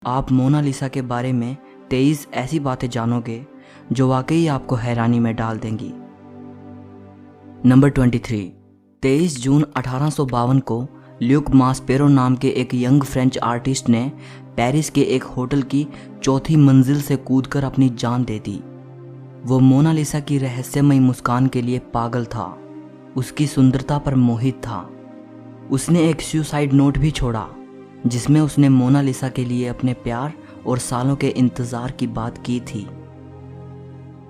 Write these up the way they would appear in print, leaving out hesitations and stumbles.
आप मोनालिसा के बारे में 23 ऐसी बातें जानोगे जो वाकई आपको हैरानी में डाल देंगी। नंबर 23। 23 जून 1852 को ल्यूक मास्पेरो नाम के एक यंग फ्रेंच आर्टिस्ट ने पेरिस के एक होटल की चौथी मंजिल से कूदकर अपनी जान दे दी। वो मोनालिसा की रहस्यमयी मुस्कान के लिए पागल था, उसकी सुंदरता पर मोहित था। उसने एक सुसाइड नोट भी छोड़ा जिसमें उसने मोनालिसा के लिए अपने प्यार और सालों के इंतज़ार की बात की थी।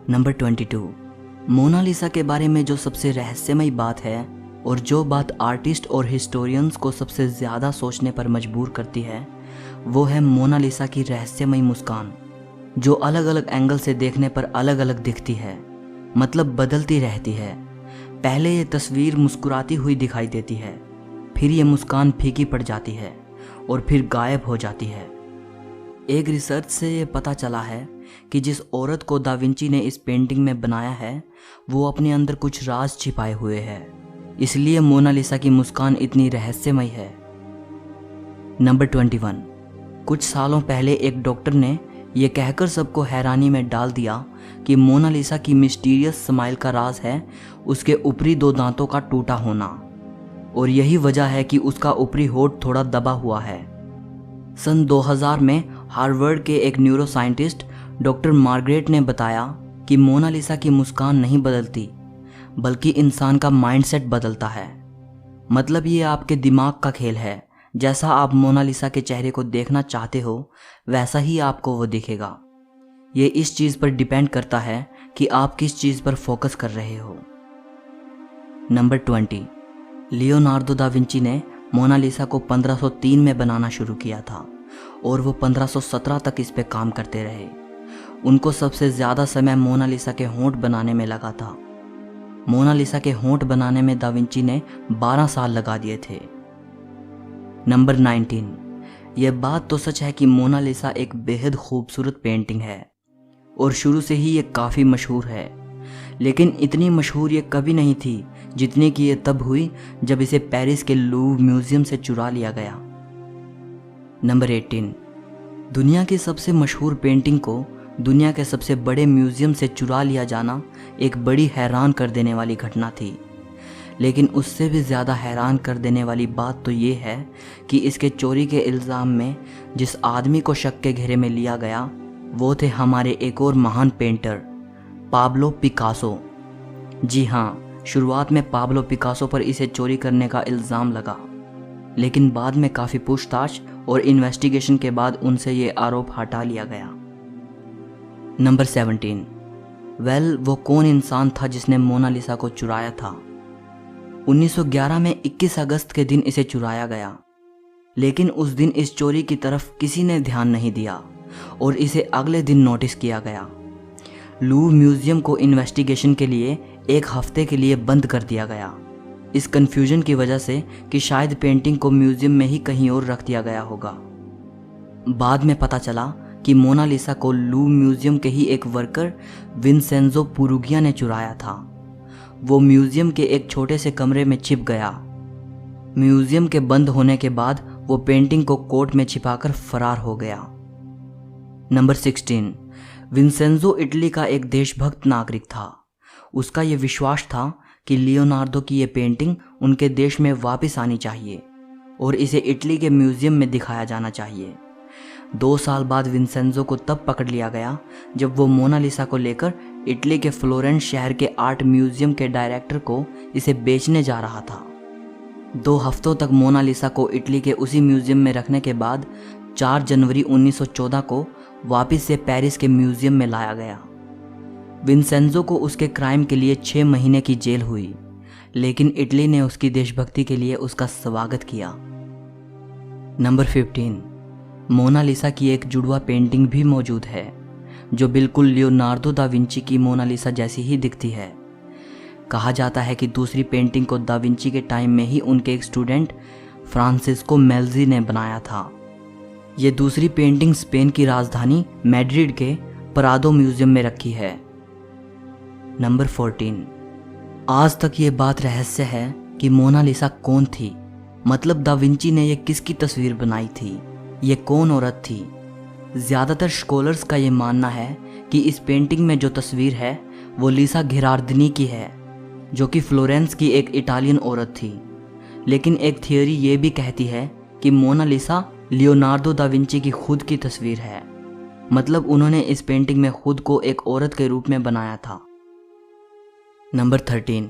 नंबर 22। मोनालिसा के बारे में जो सबसे रहस्यमयी बात है और जो बात आर्टिस्ट और हिस्टोरियंस को सबसे ज़्यादा सोचने पर मजबूर करती है, वो है मोनालिसा की रहस्यमयी मुस्कान, जो अलग अलग एंगल से देखने पर अलग अलग दिखती है, मतलब बदलती रहती है। पहले ये तस्वीर मुस्कुराती हुई दिखाई देती है, फिर ये मुस्कान फीकी पड़ जाती है और फिर गायब हो जाती है। एक रिसर्च से ये पता चला है कि जिस औरत को दा विंची ने इस पेंटिंग में बनाया है वो अपने अंदर कुछ राज छिपाए हुए है, इसलिए मोनालिसा की मुस्कान इतनी रहस्यमयी है। नंबर 21। कुछ सालों पहले एक डॉक्टर ने यह कहकर सबको हैरानी में डाल दिया कि मोनालिसा की मिस्टीरियस स्माइल का राज है उसके ऊपरी 2 दांतों का टूटा होना, और यही वजह है कि उसका ऊपरी होठ थोड़ा दबा हुआ है। सन 2000 में हार्वर्ड के एक न्यूरो साइंटिस्ट डॉक्टर मार्गरेट ने बताया कि मोनालिसा की मुस्कान नहीं बदलती बल्कि इंसान का माइंडसेट बदलता है। मतलब ये आपके दिमाग का खेल है, जैसा आप मोनालिसा के चेहरे को देखना चाहते हो वैसा ही आपको वो दिखेगा। ये इस चीज़ पर डिपेंड करता है कि आप किस चीज़ पर फोकस कर रहे हो। नंबर 20। लियोनार्डो दा विंची ने मोनालिसा को 1503 में बनाना शुरू किया था और वो 1517 तक इस पे काम करते रहे। उनको सबसे ज़्यादा समय मोनालिसा के होंठ बनाने में लगा था। मोनालिसा के होंठ बनाने में दा विंची ने 12 साल लगा दिए थे। नंबर 19। यह बात तो सच है कि मोनालिसा एक बेहद खूबसूरत पेंटिंग है और शुरू से ही ये काफ़ी मशहूर है, लेकिन इतनी मशहूर ये कभी नहीं थी जितनी कि ये तब हुई जब इसे पेरिस के लूव्र म्यूजियम से चुरा लिया गया। नंबर 18। दुनिया की सबसे मशहूर पेंटिंग को दुनिया के सबसे बड़े म्यूजियम से चुरा लिया जाना एक बड़ी हैरान कर देने वाली घटना थी, लेकिन उससे भी ज़्यादा हैरान कर देने वाली बात तो ये है कि इसके चोरी के इल्ज़ाम में जिस आदमी को शक के घेरे में लिया गया वो थे हमारे एक और महान पेंटर पाब्लो पिकासो। जी हाँ, शुरुआत में पाब्लो पिकासो पर इसे चोरी करने का इल्ज़ाम लगा, लेकिन बाद में काफ़ी पूछताछ और इन्वेस्टिगेशन के बाद उनसे ये आरोप हटा लिया गया। नंबर 17। वो कौन इंसान था जिसने मोनालिसा को चुराया था? 1911 में 21 अगस्त के दिन इसे चुराया गया, लेकिन उस दिन इस चोरी की तरफ किसी ने ध्यान नहीं दिया और इसे अगले दिन नोटिस किया गया। लूव्र म्यूजियम को इन्वेस्टिगेशन के लिए 1 हफ्ते के लिए बंद कर दिया गया, इस कन्फ्यूजन की वजह से कि शायद पेंटिंग को म्यूजियम में ही कहीं और रख दिया गया होगा। बाद में पता चला कि मोनालिसा को लूव्र म्यूजियम के ही एक वर्कर विंसेंजो पुरुगिया ने चुराया था। वो म्यूजियम के एक छोटे से कमरे में छिप गया। म्यूजियम के बंद होने के बाद वो पेंटिंग को कोट में छिपाकर फरार हो गया। नंबर 16। विंसेंजो इटली का एक देशभक्त नागरिक था। उसका ये विश्वास था कि लियोनार्डो की ये पेंटिंग उनके देश में वापस आनी चाहिए और इसे इटली के म्यूजियम में दिखाया जाना चाहिए। 2 साल बाद विंसेंजो को तब पकड़ लिया गया जब वो मोनालिसा को लेकर इटली के फ्लोरेंस शहर के आर्ट म्यूजियम के डायरेक्टर को इसे बेचने जा रहा था। 2 हफ्तों तक मोनालिसा को इटली के उसी म्यूजियम में रखने के बाद 4 जनवरी 1914 को वापस से पेरिस के म्यूजियम में लाया गया। विंसेंजो को उसके क्राइम के लिए 6 महीने की जेल हुई, लेकिन इटली ने उसकी देशभक्ति के लिए उसका स्वागत किया। नंबर 15। मोनालिसा की एक जुड़वा पेंटिंग भी मौजूद है जो बिल्कुल लियोनार्डो दा विंची की मोनालिसा जैसी ही दिखती है। कहा जाता है कि दूसरी पेंटिंग को दा विंची के टाइम में ही उनके एक स्टूडेंट फ्रांसिस्को मेल्जी ने बनाया था। ये दूसरी पेंटिंग स्पेन की राजधानी मैड्रिड के प्रादो म्यूजियम में रखी है। नंबर 14। आज तक ये बात रहस्य है कि मोनालिसा कौन थी, मतलब दा विंची ने ये किसकी तस्वीर बनाई थी, ये कौन औरत थी। ज़्यादातर स्कॉलर्स का ये मानना है कि इस पेंटिंग में जो तस्वीर है वो लीसा घेरार्दिनी की है, जो कि फ्लोरेंस की एक इटालियन औरत थी। लेकिन एक थियोरी ये भी कहती है कि मोनालिसा लियोनार्डो दा विंची की खुद की तस्वीर है, मतलब उन्होंने इस पेंटिंग में खुद को एक औरत के रूप में बनाया था। नंबर 13,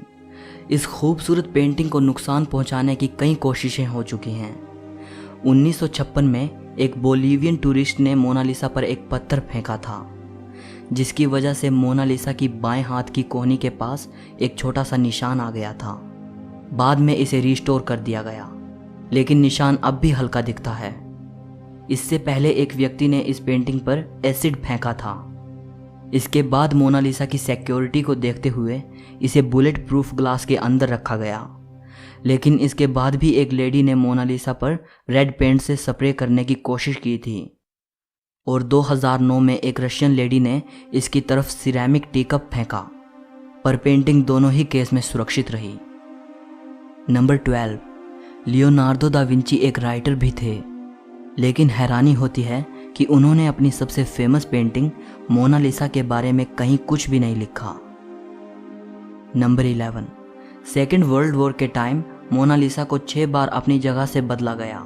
इस खूबसूरत पेंटिंग को नुकसान पहुंचाने की कई कोशिशें हो चुकी हैं। 1956 में एक बोलीवियन टूरिस्ट ने मोनालिसा पर एक पत्थर फेंका था, जिसकी वजह से मोनालिसा की बाएं हाथ की कोहनी के पास एक छोटा सा निशान आ गया था। बाद में इसे रिस्टोर कर दिया गया, लेकिन निशान अब भी हल्का दिखता है। इससे पहले एक व्यक्ति ने इस पेंटिंग पर एसिड फेंका था। इसके बाद मोनालिसा की सिक्योरिटी को देखते हुए इसे बुलेट प्रूफ ग्लास के अंदर रखा गया, लेकिन इसके बाद भी एक लेडी ने मोनालिसा पर रेड पेंट से स्प्रे करने की कोशिश की थी, और 2009 में एक रशियन लेडी ने इसकी तरफ सिरेमिक टीकप फेंका, पर पेंटिंग दोनों ही केस में सुरक्षित रही। नंबर 12, लियोनार्डो दा विंची एक राइटर भी थे, लेकिन हैरानी होती है कि उन्होंने अपनी सबसे फेमस पेंटिंग मोनालिसा के बारे में कहीं कुछ भी नहीं लिखा। नंबर 11, सेकेंड वर्ल्ड वॉर के टाइम मोनालिसा को 6 बार अपनी जगह से बदला गया,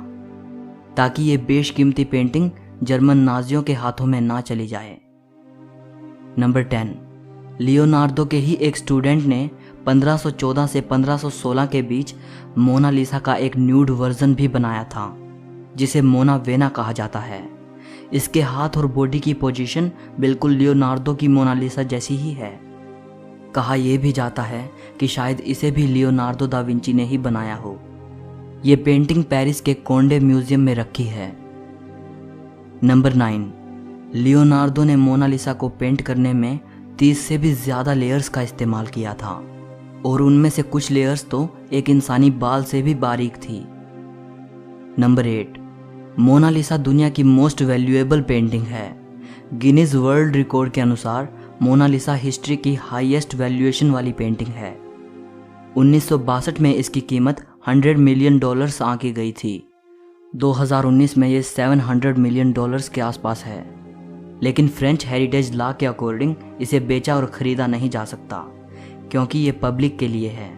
ताकि ये बेशकीमती पेंटिंग जर्मन नाजियों के हाथों में ना चली जाए। नंबर 10, लियोनार्डो के ही एक स्टूडेंट ने 1514 से 1516 के बीच मोनालिसा का एक न्यूड वर्जन भी बनाया था, जिसे मोना वेना कहा जाता है। इसके हाथ और बॉडी की पोजीशन बिल्कुल लियोनार्डो की मोनालिसा जैसी ही है। कहा यह भी जाता है कि शायद इसे भी लियोनार्डो दा विंची ने ही बनाया हो। ये पेंटिंग पेरिस के कोंडे म्यूजियम में रखी है। नंबर 9, लियोनार्डो ने मोनालिसा को पेंट करने में 30 से भी ज़्यादा लेयर्स का इस्तेमाल किया था, और उनमें से कुछ लेयर्स तो एक इंसानी बाल से भी बारीक थी। नंबर 8, मोनालिसा दुनिया की मोस्ट वैल्यूएबल पेंटिंग है। गिनीज वर्ल्ड रिकॉर्ड के अनुसार मोनालिसा हिस्ट्री की हाईएस्ट वैल्यूएशन वाली पेंटिंग है। 1962 में इसकी कीमत $100 मिलियन आंकी गई थी। 2019 में ये $700 मिलियन के आसपास है, लेकिन फ्रेंच हेरिटेज लॉ के अकॉर्डिंग इसे बेचा और ख़रीदा नहीं जा सकता, क्योंकि ये पब्लिक के लिए है।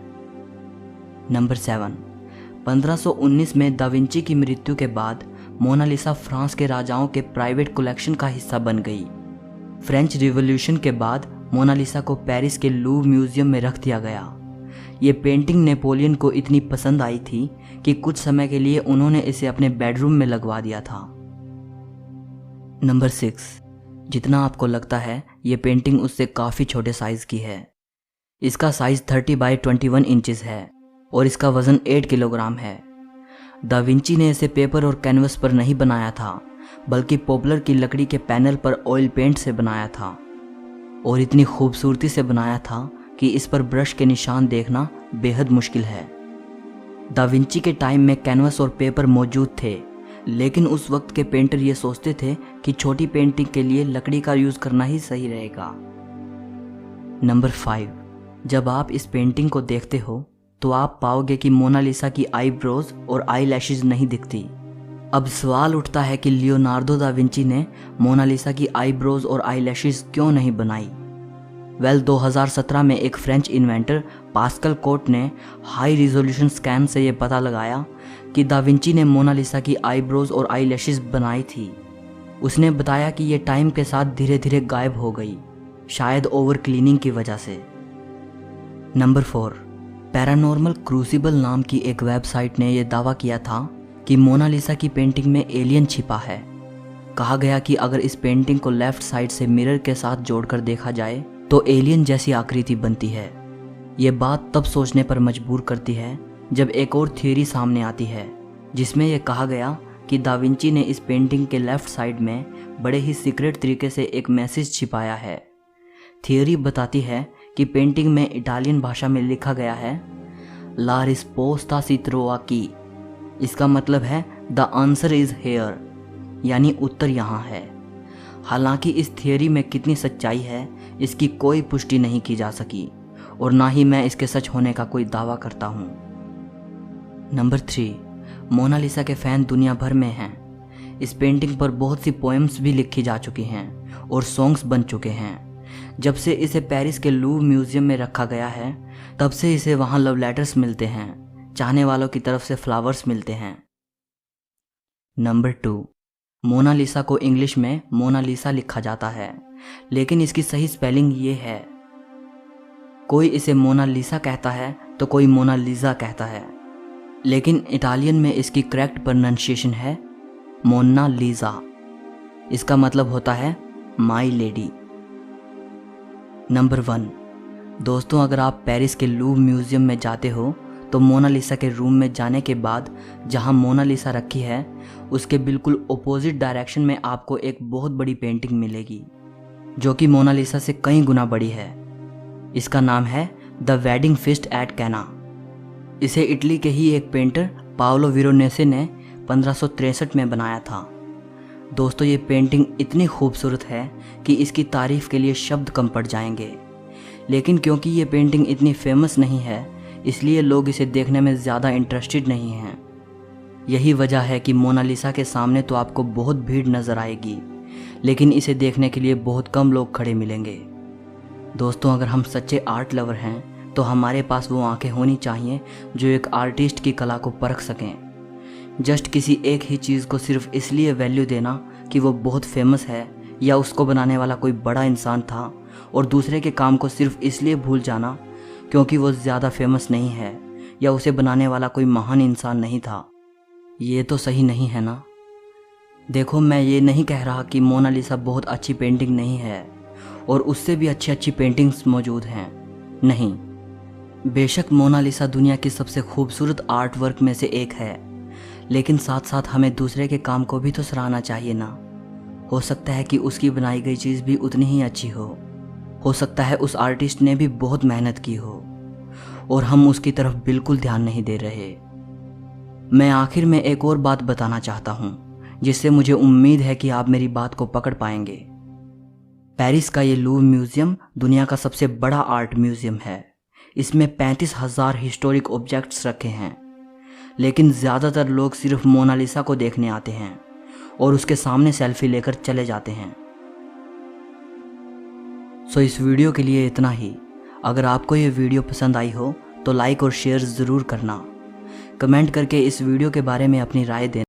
नंबर 7, 1519 में दा विंची की मृत्यु के बाद मोनालिसा फ्रांस के राजाओं के प्राइवेट कलेक्शन का हिस्सा बन गई। फ्रेंच रिवॉल्यूशन के बाद मोनालिसा को पेरिस के लूव म्यूजियम में रख दिया गया। ये पेंटिंग नेपोलियन को इतनी पसंद आई थी कि कुछ समय के लिए उन्होंने इसे अपने बेडरूम में लगवा दिया था। नंबर 6, जितना आपको लगता है ये पेंटिंग उससे काफ़ी छोटे साइज़ की है। इसका साइज़ 30 बाई 21 इंचेस है और इसका वज़न 8 किलोग्राम है। दा विंची ने इसे पेपर और कैनवस पर नहीं बनाया था, बल्कि पॉपुलर की लकड़ी के पैनल पर ऑयल पेंट से बनाया था, और इतनी खूबसूरती से बनाया था कि इस पर ब्रश के निशान देखना बेहद मुश्किल है। दा विंची के टाइम में कैनवस और पेपर मौजूद थे, लेकिन उस वक्त के पेंटर ये सोचते थे कि छोटी पेंटिंग के लिए लकड़ी का यूज़ करना ही सही रहेगा। नंबर 5, जब आप इस पेंटिंग को देखते हो तो आप पाओगे कि मोनालिसा की आईब्रोज और आई लैशेज नहीं दिखती। अब सवाल उठता है कि लियोनार्डो दा विंची ने मोनालिसा की आईब्रोज और आई लैशेज क्यों नहीं बनाई। 2017 में एक फ्रेंच इन्वेंटर पास्कल कोट ने हाई रिजोल्यूशन स्कैन से ये पता लगाया कि दा विंची ने मोनालिसा की आईब्रोज और आई लैशेज बनाई थी। उसने बताया कि ये टाइम के साथ धीरे धीरे गायब हो गई, शायद ओवर क्लीनिंग की वजह से। नंबर 4, पैरानॉर्मल क्रूसिबल नाम की एक वेबसाइट ने यह दावा किया था कि मोनालिसा की पेंटिंग में एलियन छिपा है। कहा गया कि अगर इस पेंटिंग को लेफ्ट साइड से मिरर के साथ जोड़कर देखा जाए तो एलियन जैसी आकृति बनती है। ये बात तब सोचने पर मजबूर करती है जब एक और थ्योरी सामने आती है, जिसमें यह कहा गया कि दा विंची ने इस पेंटिंग के लेफ्ट साइड में बड़े ही सीक्रेट तरीके से एक मैसेज छिपाया है। थ्योरी बताती है कि पेंटिंग में इटालियन भाषा में लिखा गया है ला रिस्पोस्टा सी ट्रोवा की। इसका मतलब है द आंसर इज हेयर, यानी उत्तर यहाँ है। हालांकि इस थियोरी में कितनी सच्चाई है इसकी कोई पुष्टि नहीं की जा सकी, और ना ही मैं इसके सच होने का कोई दावा करता हूँ। नंबर 3, मोनालिसा के फ़ैन दुनिया भर में हैं। इस पेंटिंग पर बहुत सी पोएम्स भी लिखी जा चुकी हैं और सॉन्ग्स बन चुके हैं। जब से इसे पेरिस के लूव म्यूजियम में रखा गया है तब से इसे वहाँ लव लेटर्स मिलते हैं, चाहने वालों की तरफ से फ्लावर्स मिलते हैं। नंबर 2, मोनालिसा को इंग्लिश में मोनालिसा लिखा जाता है, लेकिन इसकी सही स्पेलिंग ये है। कोई इसे मोनालिसा कहता है तो कोई मोनालिसा कहता है, लेकिन इटालियन में इसकी करेक्ट प्रोनाउंसिएशन है मोनालिसा। इसका मतलब होता है माई लेडी। नंबर 1, दोस्तों अगर आप पेरिस के लूव म्यूजियम में जाते हो तो मोनालिसा के रूम में जाने के बाद जहां मोनालिसा रखी है उसके बिल्कुल ऑपोजिट डायरेक्शन में आपको एक बहुत बड़ी पेंटिंग मिलेगी जो कि मोनालिसा से कई गुना बड़ी है। इसका नाम है द वेडिंग फीस्ट एट कैना। इसे इटली के ही एक पेंटर पाओलो वेरोनेसे ने 1563 में बनाया था। दोस्तों ये पेंटिंग इतनी खूबसूरत है कि इसकी तारीफ के लिए शब्द कम पड़ जाएंगे, लेकिन क्योंकि ये पेंटिंग इतनी फेमस नहीं है इसलिए लोग इसे देखने में ज़्यादा इंटरेस्टेड नहीं हैं। यही वजह है कि मोनालिसा के सामने तो आपको बहुत भीड़ नज़र आएगी, लेकिन इसे देखने के लिए बहुत कम लोग खड़े मिलेंगे। दोस्तों अगर हम सच्चे आर्ट लवर हैं तो हमारे पास वो आंखें होनी चाहिए जो एक आर्टिस्ट की कला को परख सकें। जस्ट किसी एक ही चीज़ को सिर्फ इसलिए वैल्यू देना कि वो बहुत फेमस है या उसको बनाने वाला कोई बड़ा इंसान था और दूसरे के काम को सिर्फ इसलिए भूल जाना क्योंकि वो ज़्यादा फेमस नहीं है या उसे बनाने वाला कोई महान इंसान नहीं था, ये तो सही नहीं है ना। देखो मैं ये नहीं कह रहा कि मोनालिसा बहुत अच्छी पेंटिंग नहीं है और उससे भी अच्छी अच्छी पेंटिंग्स मौजूद हैं, नहीं। बेशक मोनालिसा दुनिया की सबसे खूबसूरत आर्ट वर्क में से एक है, लेकिन साथ साथ हमें दूसरे के काम को भी तो सराहना चाहिए ना। हो सकता है कि उसकी बनाई गई चीज़ भी उतनी ही अच्छी हो सकता है उस आर्टिस्ट ने भी बहुत मेहनत की हो और हम उसकी तरफ बिल्कुल ध्यान नहीं दे रहे। मैं आखिर में एक और बात बताना चाहता हूँ जिससे मुझे उम्मीद है कि आप मेरी बात को पकड़ पाएंगे। पेरिस का ये लूव म्यूज़ियम दुनिया का सबसे बड़ा आर्ट म्यूज़ियम है। इसमें 35,000 हिस्टोरिक ऑब्जेक्ट्स रखे हैं, लेकिन ज़्यादातर लोग सिर्फ मोनालिसा को देखने आते हैं और उसके सामने सेल्फी लेकर चले जाते हैं। सो इस वीडियो के लिए इतना ही। अगर आपको ये वीडियो पसंद आई हो तो लाइक और शेयर ज़रूर करना। कमेंट करके इस वीडियो के बारे में अपनी राय देना।